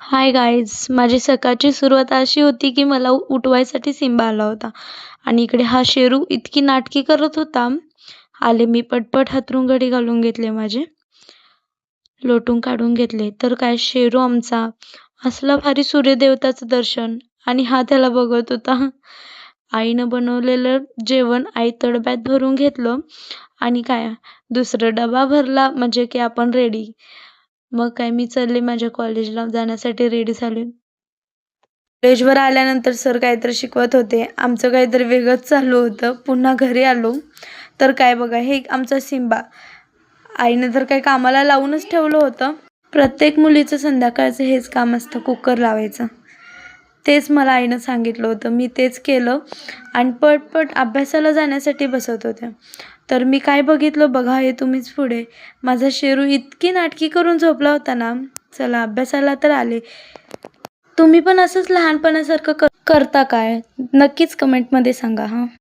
Hi guys, माझी सकाळची सुरुवात अशी होती की मला उठवायसाठी सिम्बा आला होता आणि इकडे हा शेरू इतकी नाटकी करत होता. आले मी पटपट हातरून घडी घालून घेतले, माझे लोटून काढून घेतले. तर काय शेरू आमचा असला भारी सूर्यदेवताचं दर्शन, आणि हा त्याला बघत होता. आईनं बनवलेलं जेवण आई तडब्यात भरून घेतलं आणि काय दुसरा डबा भरला म्हणजे की आपण रेडी. मग काय मी चालले माझ्या कॉलेजला जाण्यासाठी रेडी झाले. कॉलेजवर आल्यानंतर सर काहीतरी शिकवत होते, आमचं काहीतरी वेगळंच चालू होतं. पुन्हा घरी आलो तर काय बघा, हे आमचा सिम्बा आईने तर काही कामाला लावूनच ठेवलं होतं. प्रत्येक मुलीचं संध्याकाळचं हेच काम असतं, कुकर लावायचं. तेच मला आईनं सांगितलं होतं, मी तेच केलं आणि पटपट अभ्यासाला जाण्यासाठी बसत होते. तर मी काय बघितलं बघा, हे तुम्हीच पुढे. माझा शेरू इतकी नाटकी करून झोपला होता ना. चला अभ्यासाला तर आले. तुम्ही पण असंच लहानपणासारखं करता काय? नक्कीच कमेंटमध्ये सांगा हां.